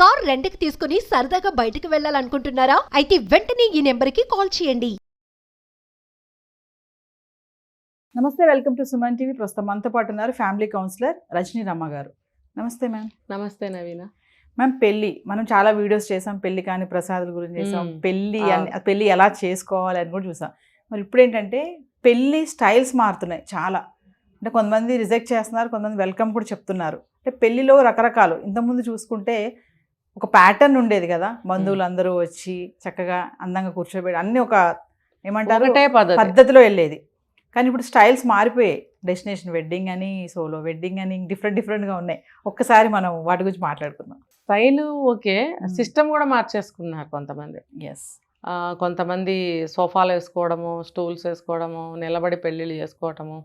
Car రెంట్‌కి తీసుకుని సరదాగా బయటకు వెళ్ళాలనుకుంటున్నారా? అయితే వెంటనే ఈ నెంబర్‌కి కాల్ చేయండి. నమస్తే, వెల్కమ్ టు సుమన్ టీవీ. ప్రస్తుతం మనతో పాటు ఉన్నారు ఫ్యామిలీ కౌన్సిలర్ రజనీ రమ్మ గారు. నమస్తే మ్యామ్. నమస్తే నవీన. మ్యామ్, పెళ్ళి మనం చాలా వీడియోస్ చేసాం, పెళ్ళి కానీ ప్రసాదాల గురించి చేసాం, పెళ్ళి పెళ్ళి ఎలా చేసుకోవాలి అని కూడా చూసాం. మరి ఇప్పుడు ఏంటంటే పెళ్ళి స్టైల్స్ మారుతున్నాయి చాలా. అంటే కొంతమంది రిజెక్ట్ చేస్తున్నారు, కొంతమంది వెల్కమ్ కూడా చెప్తున్నారు. అంటే పెళ్ళిలో రకరకాలు, ఇంతకుముందు చూసుకుంటే ఒక ప్యాటర్న్ ఉండేది కదా, బంధువులు అందరూ వచ్చి చక్కగా అందంగా కూర్చోబెట్టి అన్నీ ఒక ఏమంటారు పద్ధతిలో వెళ్ళేది. కానీ ఇప్పుడు స్టైల్స్ మారిపోయాయి. డెస్టినేషన్ వెడ్డింగ్ అని, సోలో వెడ్డింగ్ అని, డిఫరెంట్గా ఉన్నాయి. ఒక్కసారి మనం వాటి గురించి మాట్లాడుకుందాం. స్టైలు ఓకే, సిస్టమ్ కూడా మార్చేసుకున్నారు కొంతమంది. ఎస్. కొంతమంది సోఫాలు వేసుకోవడము, స్టూల్స్ వేసుకోవడము, నిలబడి పెళ్ళిళ్ళు చేసుకోవటము.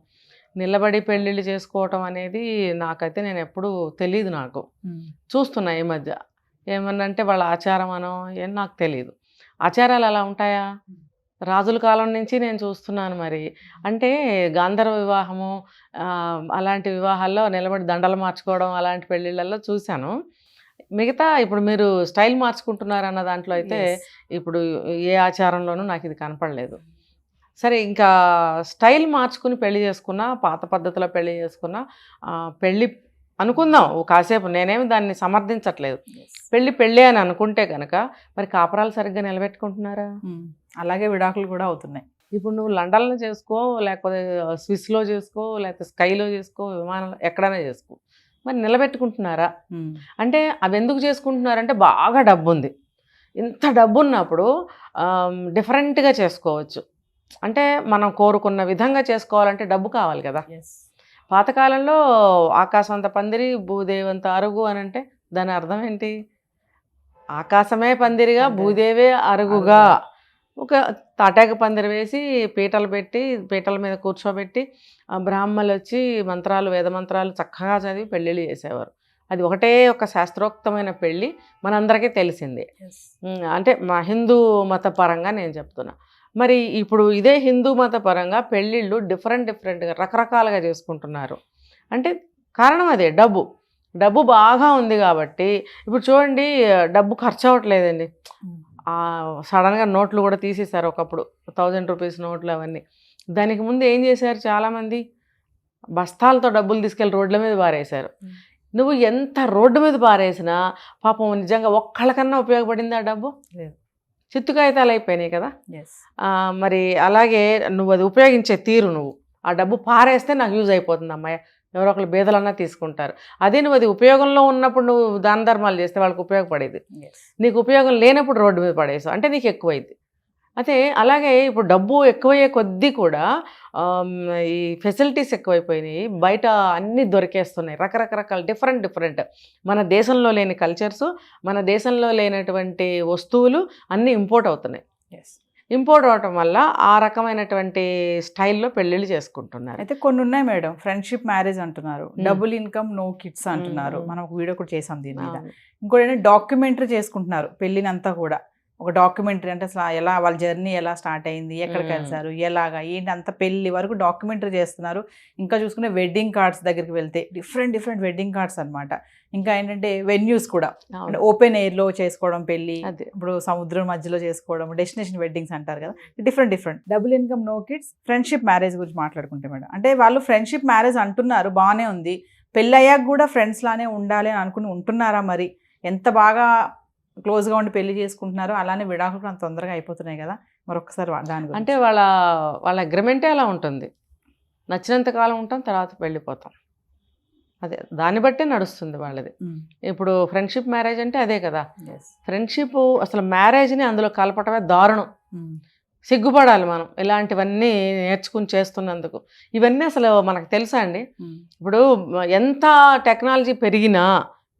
నిలబడి పెళ్ళిళ్ళు చేసుకోవటం అనేది నాకైతే నేను ఎప్పుడు తెలియదు. నాకు చూస్తున్నా ఈ మధ్య ఏమన్నంటే వాళ్ళ ఆచారం అనో ఏం నాకు తెలియదు. ఆచారాలు అలా ఉంటాయా? రాజుల కాలం నుంచి నేను చూస్తున్నాను. మరి అంటే గాంధర్వ వివాహము అలాంటి వివాహాల్లో నిలబడి దండలు మార్చుకోవడం అలాంటి పెళ్ళిళ్ళల్లో చూశాను. మిగతా ఇప్పుడు మీరు స్టైల్ మార్చుకుంటున్నారు అన్న దాంట్లో అయితే ఇప్పుడు ఏ ఆచారంలోనూ నాకు ఇది కనపడలేదు. సరే, ఇంకా స్టైల్ మార్చుకుని పెళ్లి చేసుకున్నా, పాత పద్ధతిలో పెళ్లి చేసుకున్నా, పెళ్ళి అనుకుందాం కాసేపు, నేనేమి దాన్ని సమర్థించట్లేదు. పెళ్ళి అని అనుకుంటే కనుక మరి కాపురాలు సరిగ్గా నిలబెట్టుకుంటున్నారా? అలాగే విడాకులు కూడా అవుతున్నాయి. ఇప్పుడు నువ్వు లండన్లో చేసుకో, లేకపోతే స్విస్లో చేసుకో, లేకపోతే స్కైలో చేసుకో, విమానంలో ఎక్కడైనా చేసుకో, మరి నిలబెట్టుకుంటున్నారా? అంటే అవి ఎందుకు చేసుకుంటున్నారంటే బాగా డబ్బు ఉంది. ఇంత డబ్బు ఉన్నప్పుడు డిఫరెంట్గా చేసుకోవచ్చు. అంటే మనం కోరుకున్న విధంగా చేసుకోవాలంటే డబ్బు కావాలి కదా. పాతకాలంలో ఆకాశంత పందిరి భూదేవంత అరుగు అని అంటే దాని అర్థం ఏంటి? ఆకాశమే పందిరిగా, భూదేవే అరుగుగా. ఒక తాటాక పందిరి వేసి పీటలు పెట్టి, పీటల మీద కూర్చోబెట్టి బ్రాహ్మణులు వచ్చి మంత్రాలు, వేద మంత్రాలు చక్కగా చదివి పెళ్ళిళ్ళు చేసేవారు. అది ఒకటే ఒక శాస్త్రోక్తమైన పెళ్ళి, మనందరికీ తెలిసిందే. అంటే మా హిందూ మత పరంగా నేను చెప్తున్నా. మరి ఇప్పుడు ఇదే హిందూ మత పరంగా పెళ్ళిళ్ళు డిఫరెంట్గా రకరకాలుగా చేసుకుంటున్నారు. అంటే కారణం అదే డబ్బు బాగా ఉంది కాబట్టి. ఇప్పుడు చూడండి, డబ్బు ఖర్చు అవ్వట్లేదండి. సడన్గా నోట్లు కూడా తీసేశారు. ఒకప్పుడు 1000 రూపీస్ నోట్లు అవన్నీ. దానికి ముందు ఏం చేశారు చాలామంది? బస్తాలతో డబ్బులు తీసుకెళ్ళి రోడ్ల మీద పారేశారు. నువ్వు ఎంత రోడ్డు మీద పారేసినా పాపం నిజంగా ఒక్కళ్ళకన్నా ఉపయోగపడింది ఆ డబ్బు? లేదు. చిత్తుకాయితాలు అయిపోయినాయి కదా. మరి అలాగే నువ్వు అది ఉపయోగించే తీరు, నువ్వు ఆ డబ్బు పారేస్తే నాకు యూజ్ అయిపోతుంది అమ్మాయి, ఎవరో ఒకరు బేదలన్నా తీసుకుంటారు. అదే నువ్వు అది ఉపయోగంలో ఉన్నప్పుడు నువ్వు దాన ధర్మాలు చేస్తే వాళ్ళకి ఉపయోగపడేది. నీకు ఉపయోగం లేనప్పుడు రోడ్డు మీద పడేసావు అంటే నీకు ఎక్కువైంది. అయితే అలాగే ఇప్పుడు డబ్బు ఎక్కువయ్యే కొద్దీ కూడా ఈ ఫెసిలిటీస్ ఎక్కువైపోయినాయి. బయట అన్నీ దొరికేస్తున్నాయి, రకరకాల డిఫరెంట్ మన దేశంలో లేని కల్చర్స్, మన దేశంలో లేనటువంటి వస్తువులు అన్నీ ఇంపోర్ట్ అవుతున్నాయి. ఇంపోర్ట్ అవటం వల్ల ఆ రకమైనటువంటి స్టైల్లో పెళ్ళిళ్ళు చేసుకుంటున్నారు. అయితే కొన్ని ఉన్నాయి మేడం, ఫ్రెండ్షిప్ మ్యారేజ్ అంటున్నారు, డబుల్ ఇన్కమ్ నో కిడ్స్ అంటున్నారు. మనం ఒక వీడియో కూడా చేసాం దీని మీద. ఇంకోటి ఏంటంటే డాక్యుమెంటరీ చేసుకుంటున్నారు పెళ్ళినంతా కూడా. ఒక డాక్యుమెంటరీ అంటే అసలు ఎలా వాళ్ళ జర్నీ ఎలా స్టార్ట్ అయింది, ఎక్కడికి వెళ్తారు, ఎలాగా ఏంటి, అంత పెళ్ళి వరకు డాక్యుమెంటరీ చేస్తున్నారు. ఇంకా చూసుకుంటే వెడ్డింగ్ కార్డ్స్ దగ్గరికి వెళ్తే డిఫరెంట్ వెడ్డింగ్ కార్డ్స్ అనమాట. ఇంకా ఏంటంటే వెన్యూస్ కూడా, అంటే ఓపెన్ ఎయిర్లో చేసుకోవడం పెళ్ళి, ఇప్పుడు సముద్రం మధ్యలో చేసుకోవడం, డెస్టినేషన్ వెడ్డింగ్స్ అంటారు కదా. Different double income no kids, friendship marriage గురించి మాట్లాడుకుంటే మేడం, అంటే వాళ్ళు ఫ్రెండ్షిప్ మ్యారేజ్ అంటున్నారు, బాగానే ఉంది. పెళ్ళి అయ్యాక కూడా ఫ్రెండ్స్ లానే ఉండాలి అని అనుకుని ఉంటున్నారా? మరి ఎంత బాగా క్లోజ్గా ఉండి పెళ్లి చేసుకుంటున్నారు, అలానే విడాకులు అంత తొందరగా అయిపోతున్నాయి కదా. మరొకసారి దాని గురించి. అంటే వాళ్ళ అగ్రిమెంటే అలా ఉంటుంది. నచ్చినంత కాలం ఉంటాం, తర్వాత వెళ్ళిపోతాం. అదే దాన్ని బట్టే నడుస్తుంది వాళ్ళది. ఇప్పుడు ఫ్రెండ్షిప్ మ్యారేజ్ అంటే అదే కదా. ఫ్రెండ్షిప్ అసలు మ్యారేజ్ని అందులో కలపటమే దారుణం. సిగ్గుపడాలి మనం ఇలాంటివన్నీ నేర్చుకుని చేస్తున్నందుకు. ఇవన్నీ అసలు మనకు తెలుసా అండి? ఇప్పుడు ఎంత టెక్నాలజీ పెరిగినా,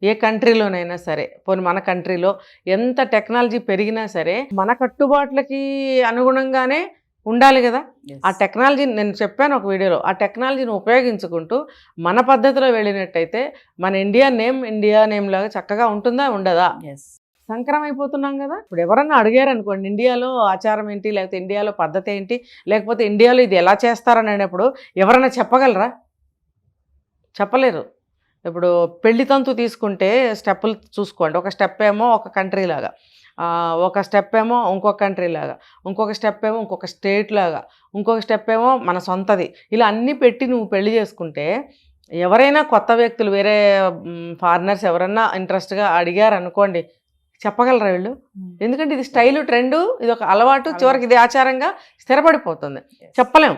ఏ కంట్రీలోనైనా సరే, పోనీ మన కంట్రీలో ఎంత టెక్నాలజీ పెరిగినా సరే మన కట్టుబాట్లకి అనుగుణంగానే ఉండాలి కదా. ఆ టెక్నాలజీ నేను చెప్పాను ఒక వీడియోలో, ఆ టెక్నాలజీని ఉపయోగించుకుంటూ మన పద్ధతిలో వెళ్ళినట్టయితే మన ఇండియా నేమ్ లాగా చక్కగా ఉంటుందా, ఉండదా? సంక్రమం అయిపోతున్నాం కదా. ఇప్పుడు ఎవరన్నా అడిగారు అనుకోండి, ఇండియాలో ఆచారం ఏంటి, లేకపోతే ఇండియాలో పద్ధతి ఏంటి, లేకపోతే ఇండియాలో ఇది ఎలా చేస్తారని అనేప్పుడు ఎవరన్నా చెప్పగలరా? చెప్పలేరు. ఇప్పుడు పెళ్లి తంతు తీసుకుంటే స్టెప్పులు చూసుకోండి. ఒక స్టెప్ ఏమో ఒక కంట్రీ లాగా, ఒక స్టెప్ ఏమో ఇంకొక కంట్రీ లాగా, ఇంకొక స్టెప్ ఏమో ఇంకొక స్టేట్ లాగా, ఇంకొక స్టెప్ ఏమో మన సొంతది. ఇలా అన్నీ పెట్టి నువ్వు పెళ్లి చేసుకుంటే ఎవరైనా కొత్త వ్యక్తులు వేరే ఫారినర్స్ ఎవరన్నా ఇంట్రెస్ట్గా అడిగారు అనుకోండి, చెప్పగలరా వీళ్ళు? ఎందుకంటే ఇది స్టైలు, ట్రెండు, ఇది ఒక అలవాటు, చివరికి ఇది ఆచారంగా స్థిరపడిపోతుంది. చెప్పలేం.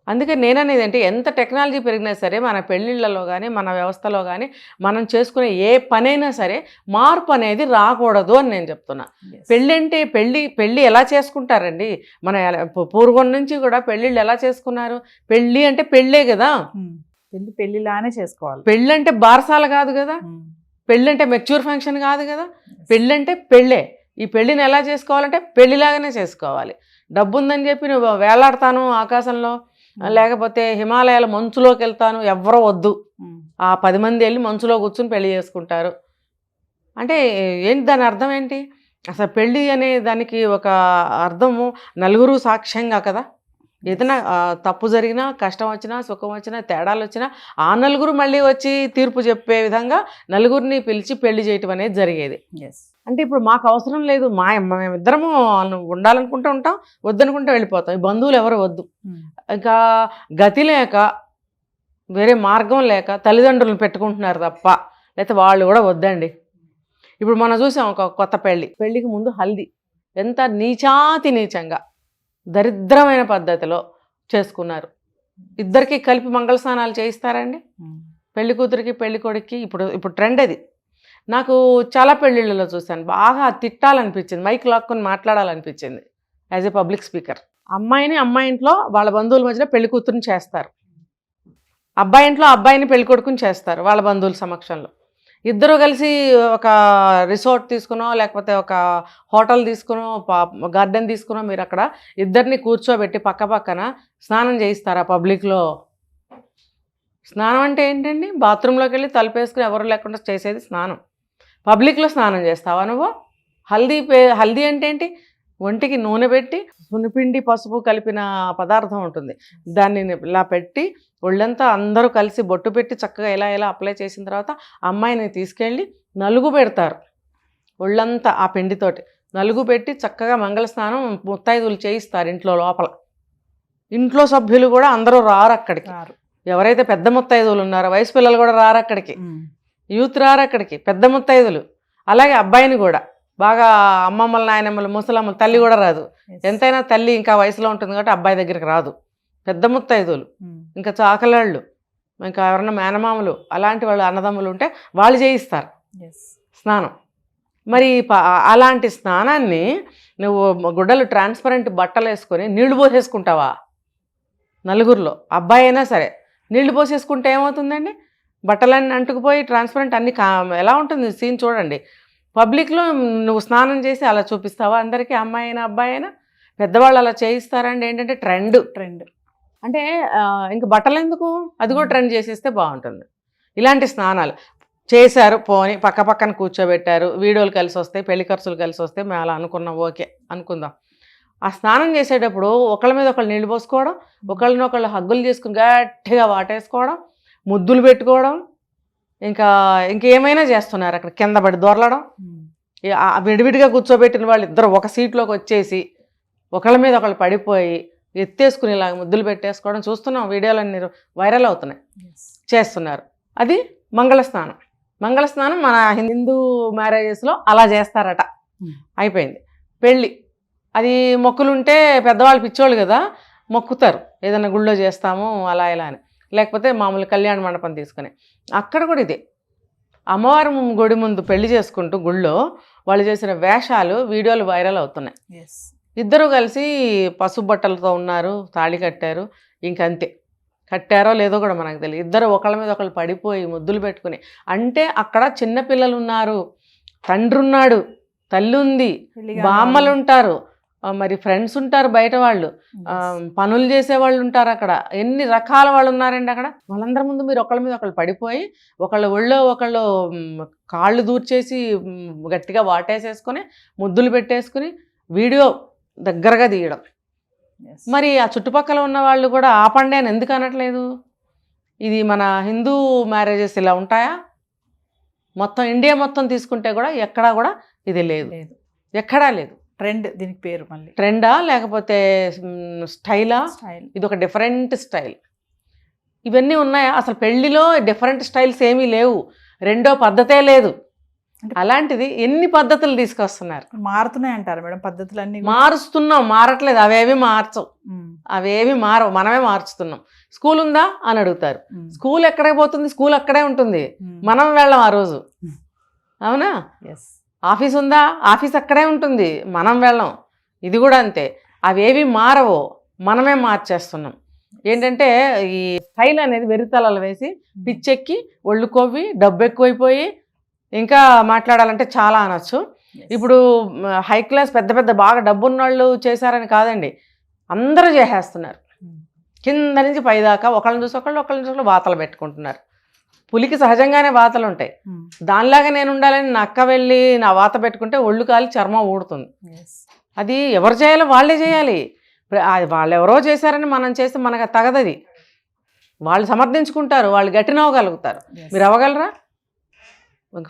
అందుకే నేననేది అంటే ఎంత టెక్నాలజీ పెరిగినా సరే మన పెళ్ళిళ్ళలో కానీ మన వ్యవస్థలో కానీ మనం చేసుకునే ఏ పనైనా సరే మార్పు అనేది రాకూడదు అని నేను చెప్తున్నా. పెళ్ళి అంటే పెళ్ళి ఎలా చేసుకుంటారండి? మన పూర్వం నుంచి కూడా పెళ్ళిళ్ళు ఎలా చేసుకున్నారు? పెళ్ళి అంటే పెళ్ళే కదా, పెళ్ళిలానే చేసుకోవాలి. పెళ్ళి అంటే బారసాల కాదు కదా, పెళ్ళి అంటే మెచ్యూర్ ఫంక్షన్ కాదు కదా, పెళ్ళి అంటే పెళ్ళే. ఈ పెళ్ళిని ఎలా చేసుకోవాలంటే పెళ్ళిలాగానే చేసుకోవాలి. డబ్బు ఉందని చెప్పి నువ్వు వేలాడతాను ఆకాశంలో, లేకపోతే హిమాలయాల మంచులోకి వెళ్తాను, ఎవ్వరూ వద్దు. ఆ 10 మంది వెళ్ళి మంచులో కూర్చుని పెళ్లి చేసుకుంటారు అంటే ఏంటి? దాని అర్థం ఏంటి? అసలు పెళ్ళి అనే దానికి ఒక అర్థము నలుగురు సాక్ష్యంగా కదా. ఏదైనా తప్పు జరిగినా, కష్టం వచ్చినా, సుఖం వచ్చినా, తేడాలు వచ్చినా ఆ నలుగురు మళ్ళీ వచ్చి తీర్పు చెప్పే విధంగా నలుగురిని పిలిచి పెళ్లి చేయటం అనేది జరిగేది. అంటే ఇప్పుడు మాకు అవసరం లేదు, మేమిద్దరము ఉండాలనుకుంటూ ఉంటాం, వద్దనుకుంటే వెళ్ళిపోతాం. ఈ బంధువులు ఎవరు వద్దు. ఇంకా గతి లేక, వేరే మార్గం లేక తల్లిదండ్రులను పెట్టుకుంటున్నారు తప్ప, లేకపోతే వాళ్ళు కూడా వద్దండి. ఇప్పుడు మనం చూసాం ఒక కొత్త పెళ్ళికి ముందు హల్దీ ఎంత నీచంగా దరిద్రమైన పద్ధతిలో చేసుకున్నారు. ఇద్దరికి కలిపి మంగళ స్నానాలు చేయిస్తారండి పెళ్లి కూతురికి పెళ్లి కొడుక్కి. ఇప్పుడు ట్రెండ్ అది. నాకు చాలా పెళ్ళిళ్ళలో చూశాను, బాగా తిట్టాలనిపించింది, మైక్ లాక్కొని మాట్లాడాలనిపించింది యాజ్ ఏ పబ్లిక్ స్పీకర్. అమ్మాయి ఇంట్లో వాళ్ళ బంధువుల మధ్యలో పెళ్లి కూతురుని చేస్తారు, అబ్బాయి ఇంట్లో అబ్బాయిని పెళ్లి కొడుకుని చేస్తారు వాళ్ళ బంధువుల సమక్షంలో. ఇద్దరు కలిసి ఒక రిసార్ట్ తీసుకునో, లేకపోతే ఒక హోటల్ తీసుకునో, గార్డెన్ తీసుకునో, మీరు అక్కడ ఇద్దరిని కూర్చోబెట్టి పక్క పక్కన స్నానం చేయిస్తారా పబ్లిక్లో? స్నానం అంటే ఏంటండి? బాత్రూంలోకి వెళ్ళి తలుపేసుకుని ఎవరు లేకుండా చేసేది స్నానం. పబ్లిక్లో స్నానం చేస్తావా నువ్వు? హల్దీ అంటే ఏంటి? ఒంటికి నూనె పెట్టి సున్నిపిండి పసుపు కలిపిన పదార్థం ఉంటుంది, దాన్ని ఇలా పెట్టి ఒళ్ళంతా అందరూ కలిసి బొట్టు పెట్టి చక్కగా ఇలా అప్లై చేసిన తర్వాత అమ్మాయిని తీసుకెళ్ళి నలుగు పెడతారు. ఒళ్ళంతా ఆ పిండితోటి నలుగు పెట్టి చక్కగా మంగళ స్నానం ముత్తైదులు చేయిస్తారు ఇంట్లో లోపల. ఇంట్లో సభ్యులు కూడా అందరూ రారు అక్కడికి. ఎవరైతే పెద్ద ముత్తైదువులు ఉన్నారో వయసు పిల్లలు కూడా రారు అక్కడికి, యూత్ రారు అక్కడికి, పెద్ద ముత్తైదులు. అలాగే అబ్బాయిని కూడా బాగా అమ్మమ్మలు, నాయనమ్మలు, ముసలమ్మలు, తల్లి కూడా రాదు. ఎంతైనా తల్లి ఇంకా వయసులో ఉంటుంది కాబట్టి అబ్బాయి దగ్గరికి రాదు. పెద్ద ముత్తైదువులు, ఇంకా చాకలాళ్ళు, ఇంకా ఎవరన్నా మేనమామలు, అలాంటి వాళ్ళు అన్నదమ్ములు ఉంటే వాళ్ళు చేయిస్తారు స్నానం. మరి అలాంటి స్నానాన్ని నువ్వు గుడ్డలు ట్రాన్స్పరెంట్ బట్టలు వేసుకొని నీళ్లు పోసేసుకుంటావా? నలుగురిలో అబ్బాయి అయినా సరే నీళ్లు పోసేసుకుంటే ఏమవుతుందండి? బట్టలన్నీ అంటుకుపోయి ట్రాన్స్పరెంట్ అన్ని ఎలా ఉంటుంది సీన్ చూడండి. పబ్లిక్లో నువ్వు స్నానం చేసి అలా చూపిస్తావా అందరికీ? అమ్మాయి అయినా అబ్బాయి అయినా పెద్దవాళ్ళు అలా చేయిస్తారండి. ఏంటంటే ట్రెండ్ అంటే ఇంక బట్టలు ఎందుకు, అది కూడా ట్రెండ్ చేసేస్తే బాగుంటుంది. ఇలాంటి స్నానాలు చేశారు, పోని పక్క పక్కన కూర్చోబెట్టారు, వీడియోలు కలిసి వస్తాయి, పెళ్లి ఖర్చులు కలిసి వస్తాయి, మేము అలా అనుకున్నాం, ఓకే అనుకుందాం. ఆ స్నానం చేసేటప్పుడు ఒకళ్ళ మీద ఒకళ్ళు నీళ్ళు పోసుకోవడం, ఒకళ్ళనొకళ్ళు హగ్గులు చేసుకుని గట్టిగా వాటేసుకోవడం, ముద్దులు పెట్టుకోవడం, ఇంకేమైనా చేస్తున్నారు. అక్కడ కింద పడి దొరలడం, విడివిడిగా కూర్చోబెట్టిన వాళ్ళు ఇద్దరు ఒక సీట్లోకి వచ్చేసి ఒకళ్ళ మీద ఒకళ్ళు పడిపోయి ఎత్తేసుకుని ఇలా ముద్దులు పెట్టేసుకోవడం చూస్తున్నాం. వీడియోలన్నీ వైరల్ అవుతున్నాయి, చేస్తున్నారు. అది మంగళస్నానం. మంగళస్నానం మన హిందూ మ్యారేజెస్లో అలా చేస్తారట. అయిపోయింది పెళ్ళి. అది మొక్కులుంటే పెద్దవాళ్ళు పిచ్చోళ్ళు కదా, మొక్కుతారు ఏదైనా గుళ్ళో చేస్తాము అలా ఇలా అని, లేకపోతే మామూలు కళ్యాణ మండపం తీసుకుని. అక్కడ కూడా ఇదే అమ్మవారి గుడి ముందు పెళ్లి చేసుకుంటూ గుళ్ళో వాళ్ళు చేసిన వేషాలు వీడియోలు వైరల్ అవుతున్నాయి. ఇద్దరు కలిసి పసుపు బట్టలతో ఉన్నారు, తాళి కట్టారు, ఇంకంతే. కట్టారో లేదో కూడా మనకు తెలియదు. ఇద్దరు ఒకళ్ళ మీద ఒకళ్ళు పడిపోయి ముద్దులు పెట్టుకుని. అంటే అక్కడ చిన్నపిల్లలు ఉన్నారు, తండ్రి ఉన్నాడు, తల్లి ఉంది, బామ్మలు ఉంటారు, మరి ఫ్రెండ్స్ ఉంటారు, బయట వాళ్ళు పనులు చేసేవాళ్ళు ఉంటారు. అక్కడ ఎన్ని రకాల వాళ్ళు ఉన్నారండి. అక్కడ వాళ్ళందరి ముందు మీరు ఒకళ్ళ మీద ఒకళ్ళు పడిపోయి ఒకళ్ళు ఒళ్ళో ఒకళ్ళు కాళ్ళు దూర్చేసి గట్టిగా వాటేసేసుకొని ముద్దులు పెట్టేసుకుని వీడియో దగ్గరగా తీయడం. మరి ఆ చుట్టుపక్కల ఉన్న వాళ్ళు కూడా ఆపండి అని ఎందుకు అనట్లేదు? ఇది మన హిందూ మ్యారేజెస్ ఇలా ఉంటాయా? మొత్తం ఇండియా మొత్తం తీసుకుంటే కూడా ఎక్కడా కూడా ఇది లేదు, లేదు. ఎక్కడా లేదు. ట్రెండ్ దీనికి పేరు మళ్ళీ ట్రెండా లేకపోతే స్టైలా? స్టైల్. ఇది ఒక డిఫరెంట్ స్టైల్. ఇవన్నీ ఉన్నాయా? అసలు పెళ్లిలో డిఫరెంట్ స్టైల్స్ ఏమీ లేవు, రెండో పద్ధతే లేదు. అలాంటిది ఎన్ని పద్ధతులు తీసుకొస్తున్నారు. మారుతున్నాయి అంటారు మేడం పద్ధతులన్నీ? మారుస్తున్నాం, మారట్లేదు. అవేవి మార్చవు, అవేవి మారవు, మనమే మార్చుతున్నాం. స్కూల్ ఉందా అని అడుగుతారు. స్కూల్ ఎక్కడికి పోతుంది? స్కూల్ అక్కడే ఉంటుంది, మనం వెళ్ళం ఆ రోజు. అవునా? ఆఫీస్ ఉందా? ఆఫీస్ అక్కడే ఉంటుంది, మనం వెళ్ళం. ఇది కూడా అంతే. అవేవి మారవో, మనమే మార్చేస్తున్నాం. ఏంటంటే ఈ స్టైల్ అనేది వెరితలలు వేసి పిచ్చెక్కి ఒళ్ళు కొవ్వి డబ్బు ఎక్కువైపోయి ఇంకా మాట్లాడాలంటే చాలా అనొచ్చు. ఇప్పుడు హై క్లాస్ పెద్ద పెద్ద బాగా డబ్బున్న వాళ్ళు చేశారని కాదండి, అందరూ చేసేస్తున్నారు. కింద నుంచి పైదాకా ఒకళ్ళని చూసి ఒకళ్ళు వాతలు పెట్టుకుంటున్నారు. పులికి సహజంగానే వాతలు ఉంటాయి, దానిలాగా నేను ఉండాలని నా అక్క వెళ్ళి నా వాత పెట్టుకుంటే ఒళ్ళు కాలి చర్మం ఊడుతుంది. అది ఎవరు చేయాలో వాళ్ళే చేయాలి. వాళ్ళు ఎవరో చేశారని మనం చేస్తే మనకు తగదది. వాళ్ళు సమర్థించుకుంటారు, వాళ్ళు గట్టినవ్వగలుగుతారు, మీరు అవ్వగలరా?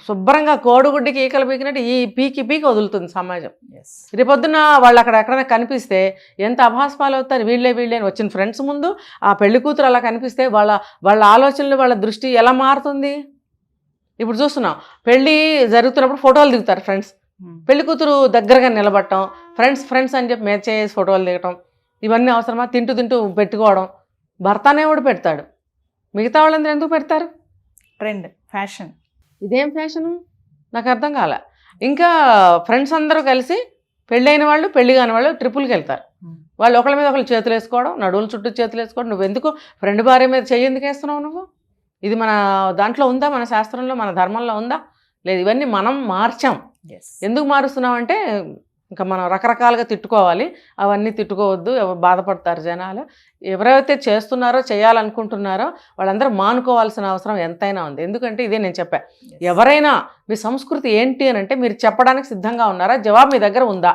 శుభ్రంగా కోడిగుడ్డికి ఈకలు పీకినట్టు ఈ పీకి వదులుతుంది సమాజం. రేపొద్దున వాళ్ళు అక్కడ ఎక్కడైనా కనిపిస్తే ఎంత అభాస్పాలు అవుతారు. వీళ్ళే అని వచ్చిన ఫ్రెండ్స్ ముందు ఆ పెళ్లి కూతురు అలా కనిపిస్తే వాళ్ళ ఆలోచనలు వాళ్ళ దృష్టి ఎలా మారుతుంది? ఇప్పుడు చూస్తున్నాం, పెళ్ళి జరుగుతున్నప్పుడు ఫోటోలు దిగుతారు ఫ్రెండ్స్. పెళ్లి కూతురు దగ్గరగా నిలబడటం, ఫ్రెండ్స్ అని చెప్పి మేచ్ చేసి ఫోటోలు దిగటం, ఇవన్నీ అవసరమా? తింటూ పెట్టుకోవడం. భర్త అనేవాడు పెడతాడు, మిగతా వాళ్ళందరూ ఎందుకు పెడతారు? Trend, fashion. ఇదేం ఫ్యాషను నాకు అర్థం కాల. ఇంకా ఫ్రెండ్స్ అందరూ కలిసి పెళ్ళైన వాళ్ళు పెళ్లి కాని వాళ్ళు ట్రిప్పులకి వెళ్తారు. వాళ్ళు ఒకళ్ళ మీద ఒకళ్ళు చేతులు వేసుకోవడం, నడువుల చుట్టూ చేతులు వేసుకోవడం. నువ్వెందుకు ఫ్రెండ్ భార్య మీద చెయ్యి ఎందుకు వేస్తున్నావు నువ్వు? ఇది మన దాంట్లో ఉందా? మన శాస్త్రంలో, మన ధర్మంలో ఉందా? లేదు. ఇవన్నీ మనం మార్చాం. ఎందుకు మారుస్తున్నాం అంటే ఇంకా మనం రకరకాలుగా తిట్టుకోవాలి, అవన్నీ తిట్టుకోవద్దు, బాధపడతారు జనాలు. ఎవరైతే చేస్తున్నారో చేయాలనుకుంటున్నారో వాళ్ళందరూ మానుకోవాల్సిన అవసరం ఎంతైనా ఉంది. ఎందుకంటే ఇదే నేను చెప్పా, ఎవరైనా మీ సంస్కృతి ఏంటి అని అంటే మీరు చెప్పడానికి సిద్ధంగా ఉన్నారా? జవాబు మీ దగ్గర ఉందా?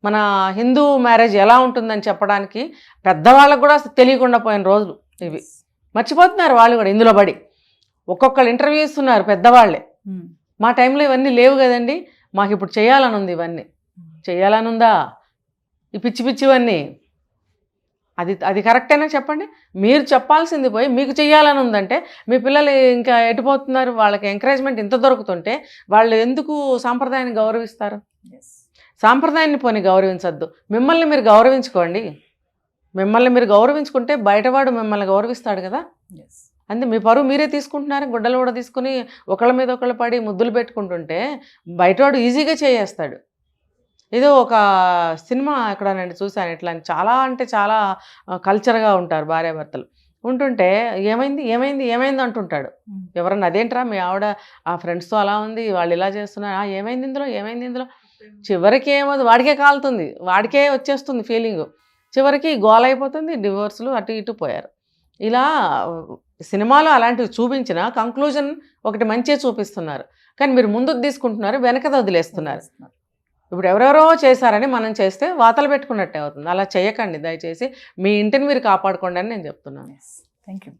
మన హిందూ మ్యారేజ్ ఎలా ఉంటుందని చెప్పడానికి పెద్దవాళ్ళకు కూడా తెలియకుండా పోయిన రోజులు ఇవి. మర్చిపోతున్నారు వాళ్ళు కూడా ఇందులో పడి. ఒక్కొక్కరు ఇంటర్వ్యూ ఇస్తున్నారు పెద్దవాళ్ళే. మా టైంలో ఇవన్నీ లేవు కదండి, మాకు ఇప్పుడు చేయాలని ఉంది, ఇవన్నీ చేయాలని ఉందా? ఈ పిచ్చివన్నీ అది కరెక్టేనా చెప్పండి? మీరు చెప్పాల్సింది పోయి మీకు చేయాలని ఉందంటే మీ పిల్లలు ఇంకా ఎటుపోతున్నారు? వాళ్ళకి ఎంకరేజ్మెంట్ ఇంత దొరుకుతుంటే వాళ్ళు ఎందుకు సాంప్రదాయాన్ని గౌరవిస్తారు? సాంప్రదాయాన్ని పోని గౌరవించద్దు, మిమ్మల్ని మీరు గౌరవించుకోండి. మిమ్మల్ని మీరు గౌరవించుకుంటే బయటవాడు మిమ్మల్ని గౌరవిస్తాడు కదా. అంతే, మీ పరువు మీరే తీసుకుంటున్నారు. గుడ్డలు కూడా తీసుకుని ఒకళ్ళ మీద ఒకళ్ళు పడి ముద్దులు పెట్టుకుంటుంటే బయటవాడు ఈజీగా చేయేస్తాడు. ఏదో ఒక సినిమా ఎక్కడ నేను చూశాను ఇట్లా, చాలా అంటే చాలా కల్చర్గా ఉంటారు భార్యాభర్తలు. ఉంటుంటే ఏమైంది అంటుంటాడు. ఎవరన్నా అదేంట్రా మీ ఆవిడ ఆ ఫ్రెండ్స్తో అలా ఉంది, వాళ్ళు ఇలా చేస్తున్నారు, ఏమైంది ఇందులో? చివరికి ఏమవుతుంది, వాడికే కాలుతుంది, వాడికే వచ్చేస్తుంది ఫీలింగు. చివరికి గోల అయిపోతుంది, డివోర్స్లు అటు ఇటు పోయారు. ఇలా సినిమాలో అలాంటివి చూపించిన కంక్లూజన్ ఒకటి మంచిగా చూపిస్తున్నారు, కానీ మీరు ముందుకు తీసుకుంటున్నారు, వెనకది వదిలేస్తున్నారు. ఇప్పుడు ఎవరెవరో చేశారని మనం చేస్తే వాతలు పెట్టుకున్నట్టే అవుతుంది. అలా చేయకండి దయచేసి. మీ ఇంటిని మీరు కాపాడుకోండి అని నేను చెప్తున్నాను. Thank you.